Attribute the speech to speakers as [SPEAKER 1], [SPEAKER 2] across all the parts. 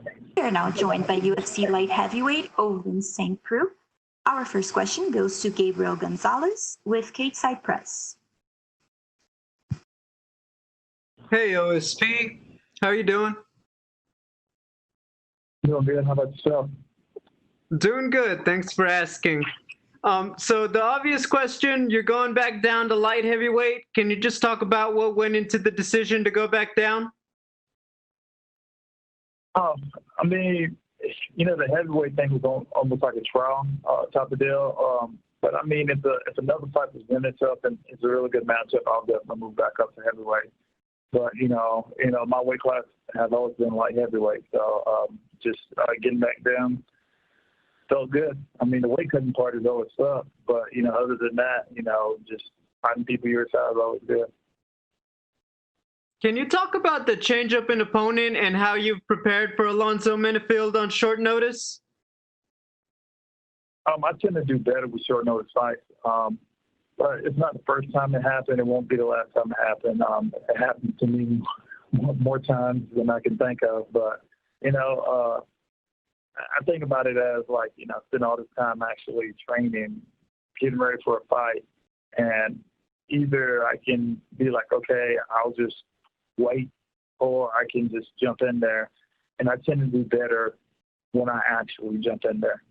[SPEAKER 1] We are now joined by UFC light heavyweight Ovince Saint Preux. Our first question goes to Gabriel Gonzalez with Side Press.
[SPEAKER 2] Hey, OSP. How are you doing?
[SPEAKER 3] Doing good. How about yourself?
[SPEAKER 2] Doing good. Thanks for asking. So the obvious question, you're going back down to light heavyweight. Can you just talk about what went into the decision to go back down?
[SPEAKER 3] I mean, the heavyweight thing was almost like a trial type of deal. But I mean, if another fight presents itself and it's a really good matchup, I'll definitely move back up to heavyweight. But my weight class has always been light heavyweight, so just getting back down felt good. I mean, the weight cutting part is always tough, but other than that, just fighting people your size is always good.
[SPEAKER 2] Can you talk about the change-up in opponent and how you've prepared for Alonzo Menifield on short notice?
[SPEAKER 3] I tend to do better with short notice fights, but it's not the first time it happened. It won't be the last time it happened. It happened to me more times than I can think of, but I think about it as like, spend all this time actually training, getting ready for a fight, and either I can be like, okay, I'll just wait, or I can just jump in there. And I tend to do better when I actually jump in there.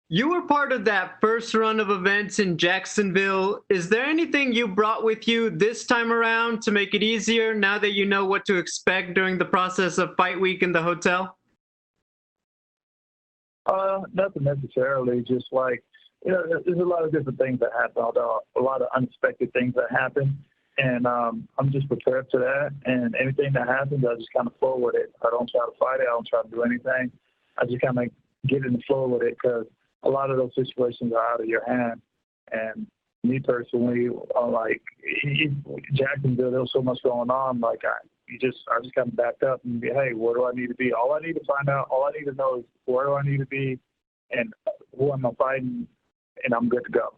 [SPEAKER 2] You were part of that first run of events in Jacksonville. Is there anything you brought with you this time around to make it easier now that you know what to expect during the process of fight week in the hotel?
[SPEAKER 3] Nothing necessarily, just like, there's a lot of different things that happen, although a lot of unexpected things that happen. And I'm just prepared for that. And anything that happens, I just kind of flow with it. I don't try to fight it. I don't try to do anything. I just kind of get in the flow with it, because a lot of those situations are out of your hand. And me personally, like Jacksonville, there was so much going on. Like I just kind of backed up and be, hey, where do I need to be? All I need to find out, all I need to know is where do I need to be and who am I fighting, and I'm good to go.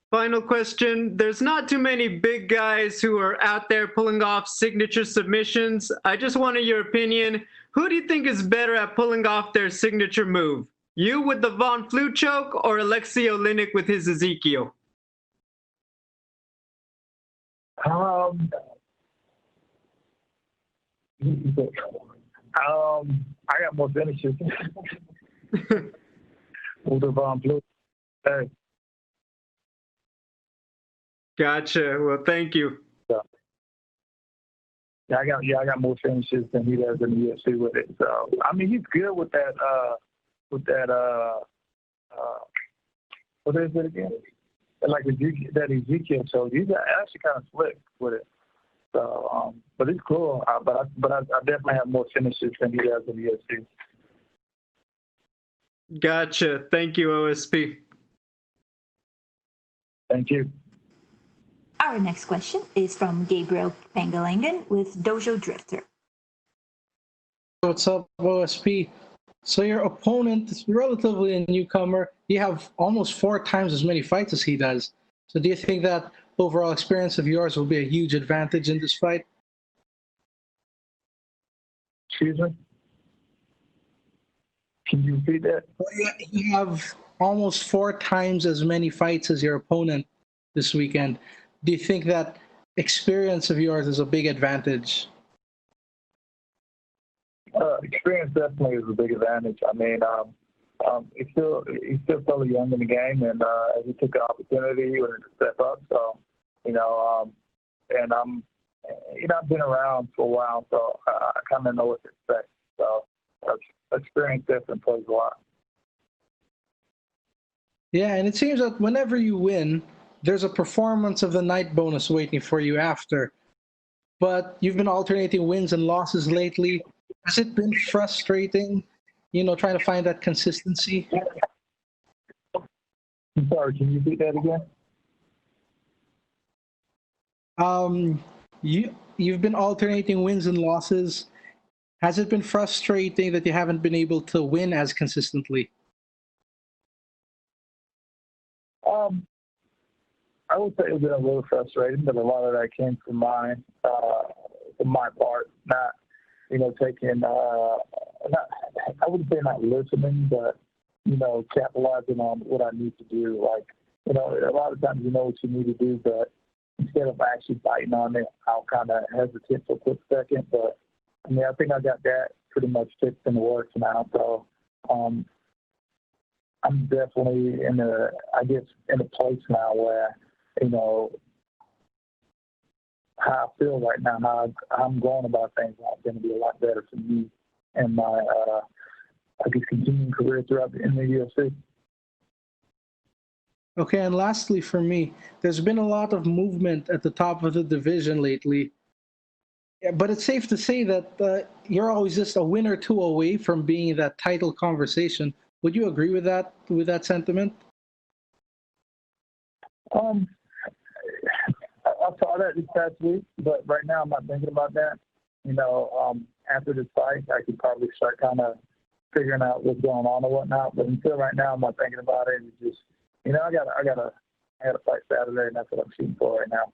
[SPEAKER 2] Final question. There's not too many big guys who are out there pulling off signature submissions. I just wanted your opinion. Who do you think is better at pulling off their signature move? You with the Von Flue choke, or Alexei Oleinik with his Ezekiel?
[SPEAKER 3] I got more finishes with the Von Flue. Hey.
[SPEAKER 2] Gotcha. Well, thank you.
[SPEAKER 3] I got more finishes than he does in the UFC with it. So I mean, he's good with that. What is it again? Like Ezekiel. So he's actually kind of slick with it. So, but it's cool. But I definitely have more finishes than he does in the UFC.
[SPEAKER 2] Gotcha. Thank you, OSP.
[SPEAKER 3] Thank you.
[SPEAKER 1] Our next question is from Gabriel Pengalangan with Dojo Drifter.
[SPEAKER 4] What's up, OSP? So your opponent is relatively a newcomer. You have almost 4 times as many fights as he does. So do you think that overall experience of yours will be a huge advantage in this fight?
[SPEAKER 3] Excuse me? Can you repeat that?
[SPEAKER 4] Well, you have almost 4 times as many fights as your opponent this weekend. Do you think that experience of yours is a big advantage?
[SPEAKER 3] Experience definitely is a big advantage. I mean, he's still fairly young in the game, and as he took the opportunity, he wanted to step up. So, and I've been around for a while, so I kind of know what to expect. So, experience definitely plays a lot.
[SPEAKER 4] Yeah, and it seems that whenever you win, there's a performance of the night bonus waiting for you after. But you've been alternating wins and losses lately. Has it been frustrating, trying to find that consistency?
[SPEAKER 3] I'm sorry, can you repeat that again?
[SPEAKER 4] You've been alternating wins and losses. Has it been frustrating that you haven't been able to win as consistently?
[SPEAKER 3] I would say it's been a little frustrating, but a lot of that came from my for my part, not, taking, I wouldn't say not listening, but, capitalizing on what I need to do. Like, a lot of times you know what you need to do, but instead of actually biting on it, I'll kind of hesitate for a quick second. But, I think I got that pretty much fixed in the works now. So I'm definitely in a place now where, how I feel right now, how I'm going about things is going to be a lot better for me and my, continuing career throughout in the UFC.
[SPEAKER 4] Okay, and lastly for me, there's been a lot of movement at the top of the division lately. Yeah, but it's safe to say that you're always just a win or two away from being in that title conversation. Would you agree with that sentiment?
[SPEAKER 3] I saw that this past week, but right now I'm not thinking about that. After this fight, I could probably start kind of figuring out what's going on and whatnot. But until right now, I'm not thinking about it. It's just, I gotta fight Saturday, and that's what I'm shooting for right now.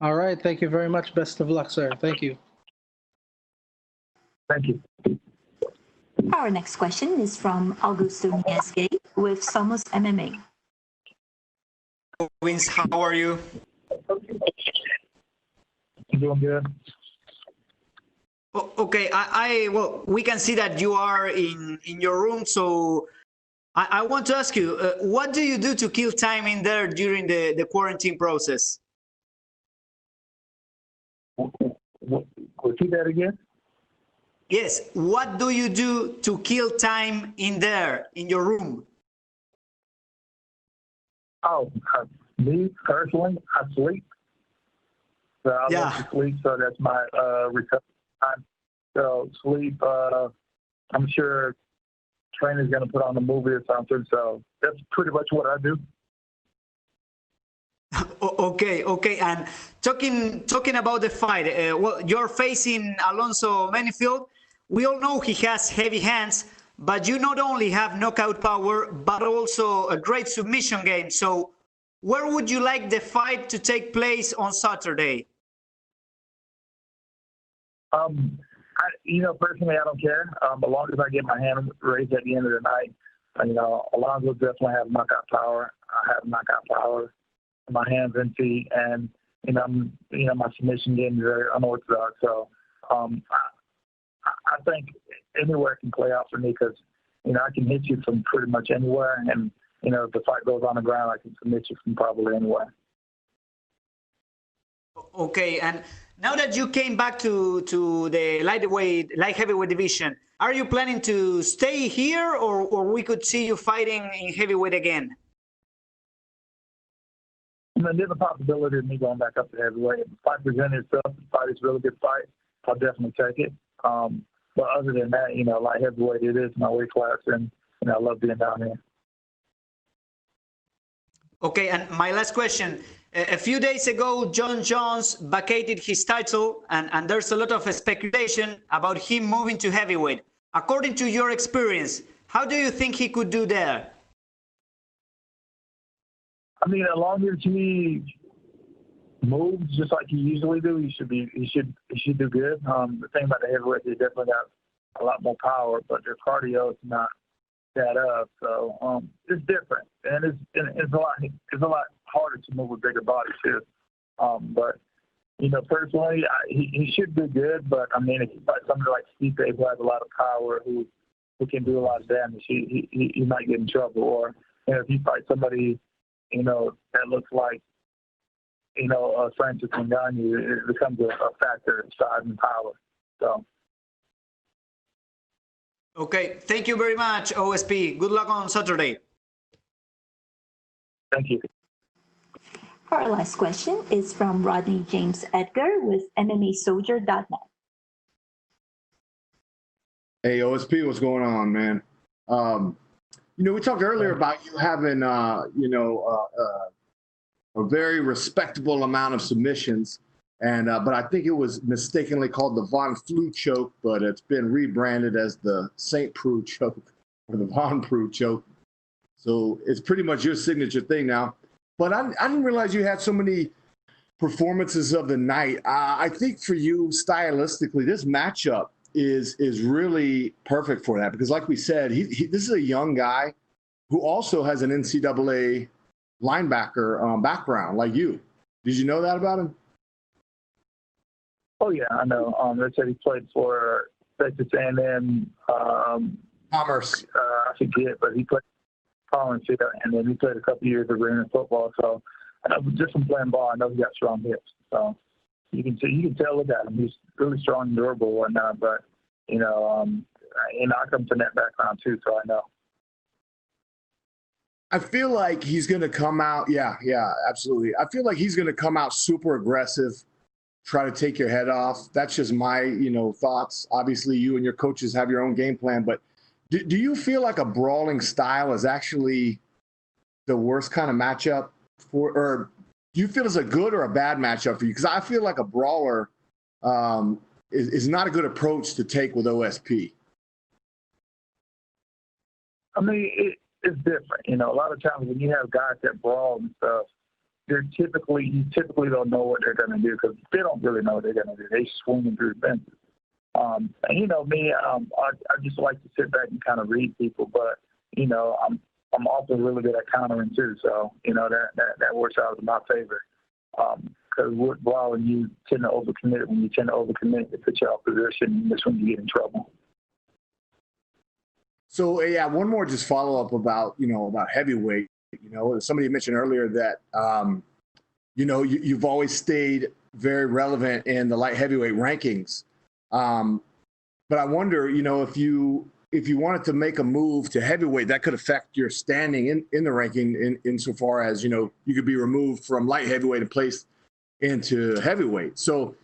[SPEAKER 4] All right. Thank you very much. Best of luck, sir. Thank you.
[SPEAKER 3] Thank you.
[SPEAKER 1] Our next question is from Augusto Miesque with Somos MMA.
[SPEAKER 5] Vince, how are you?
[SPEAKER 3] I'm doing good.
[SPEAKER 5] Okay, well, we can see that you are in your room, so I want to ask you, what do you do to kill time in there during the quarantine process?
[SPEAKER 3] Repeat that again?
[SPEAKER 5] Yes, what do you do to kill time in there, in your room?
[SPEAKER 3] Oh, me personally, I sleep. So I love to sleep, so that's my recovery time. So sleep, I'm sure trainer's going to put on a movie or something, so that's pretty much what I do.
[SPEAKER 5] Okay. And talking about the fight, well, you're facing Alonzo Menifield. We all know he has heavy hands, but you not only have knockout power, but also a great submission game. So where would you like the fight to take place on Saturday?
[SPEAKER 3] Personally, I don't care. As long as I get my hand raised at the end of the night, Alonzo definitely has knockout power. I have knockout power in my hands and feet, and my submission game is very unorthodox. So I think anywhere can play out for me because I can hit you from pretty much anywhere, and if the fight goes on the ground, I can submit you from probably anywhere.
[SPEAKER 5] Okay, and now that you came back to the light heavyweight division, are you planning to stay here, or we could see you fighting in heavyweight again?
[SPEAKER 3] There's a possibility of me going back up to heavyweight. If the fight presented itself, the fight is a really good fight, I'll definitely take it. But other than that, light heavyweight, it is my weight class, and I love being down here.
[SPEAKER 5] Okay, and my last question. A few days ago, John Jones vacated his title, and there's a lot of speculation about him moving to heavyweight. According to your experience, how do you think he could do there?
[SPEAKER 3] As long as he moves just like he usually do, he should do good. The thing about the heavyweight, they definitely got a lot more power, but their cardio is not that up. So it's different, and it's a lot harder to move with bigger bodies too. But personally, he should do good. But if you fight somebody like Stipe, who has a lot of power, who can do a lot of damage, he might get in trouble. Or if you fight somebody that looks like Francis Ngannou, it becomes a factor in size and power. So.
[SPEAKER 5] Okay, thank you very much, OSP. Good luck on Saturday.
[SPEAKER 3] Thank you.
[SPEAKER 1] Our last question is from Rodney James Edgar with MMAsoldier.net.
[SPEAKER 6] Hey, OSP, what's going on, man? We talked earlier about you having, a very respectable amount of submissions, but I think it was mistakenly called the Von Flue choke, but it's been rebranded as the Saint Preux choke or the Von Preux choke. So it's pretty much your signature thing now. But I didn't realize you had so many performances of the night. I think for you, stylistically, this matchup is really perfect for that because, like we said, this is a young guy who also has an NCAA linebacker background, like you. Did you know that about him?
[SPEAKER 3] Oh yeah, I know. They said he played for Texas A&M.
[SPEAKER 6] Commerce.
[SPEAKER 3] I forget, but he played Collins, and then he played a couple years of arena football. So just from playing ball, I know he got strong hips. So you can tell with that. He's really strong and durable and whatnot. But I come from that background too, so I know.
[SPEAKER 6] I feel like he's going to come out. Yeah, absolutely. I feel like he's going to come out super aggressive, try to take your head off. That's just my, thoughts. Obviously, you and your coaches have your own game plan, but do you feel like a brawling style is actually the worst kind of matchup or do you feel it's a good or a bad matchup for you? Because I feel like a brawler is not a good approach to take with OSP.
[SPEAKER 3] I mean, it's different. A lot of times when you have guys that brawl and stuff, you typically don't know what they're going to do because they don't really know what they're going to do. They swinging through fences. And me, I just like to sit back and kind of read people, but I'm also really good at countering too. So that works out in my favor. Because with brawling, you tend to overcommit. When you tend to overcommit, it puts you out of position, and that's when you get in trouble.
[SPEAKER 6] So yeah, one more just follow up about heavyweight. Somebody mentioned earlier that you've always stayed very relevant in the light heavyweight rankings. But I wonder, if you wanted to make a move to heavyweight, that could affect your standing in the ranking insofar as you could be removed from light heavyweight and placed into heavyweight. So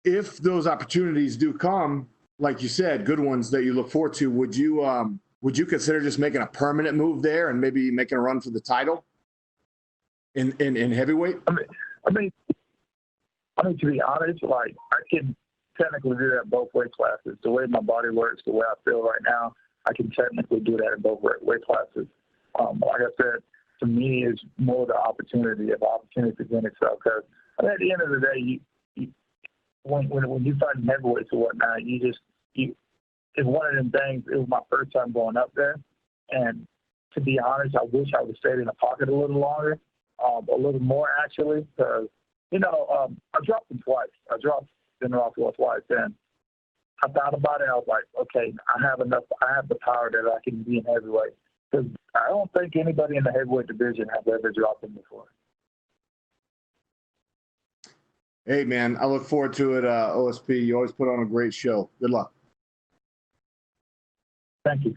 [SPEAKER 6] if those opportunities do come, like you said, good ones that you look forward to, would you consider just making a permanent move there and maybe making a run for the title in heavyweight?
[SPEAKER 3] I mean, to be honest, like I can technically do that both weight classes. The way my body works, the way I feel right now, I can technically do that in both weight classes. Like I said, to me, it's more the opportunity if opportunity presents itself. Because at the end of the day, when you fight in heavyweights or whatnot, it's one of them things. It was my first time going up there, and to be honest, I wish I would have stayed in the pocket a little longer, a little more actually, because I dropped him twice. I dropped General twice, and I thought about it. I was like, okay, I have enough. I have the power that I can be in heavyweight. Because I don't think anybody in the heavyweight division has ever dropped him before.
[SPEAKER 6] Hey, man, I look forward to it, OSP. You always put on a great show. Good luck.
[SPEAKER 3] Thank you.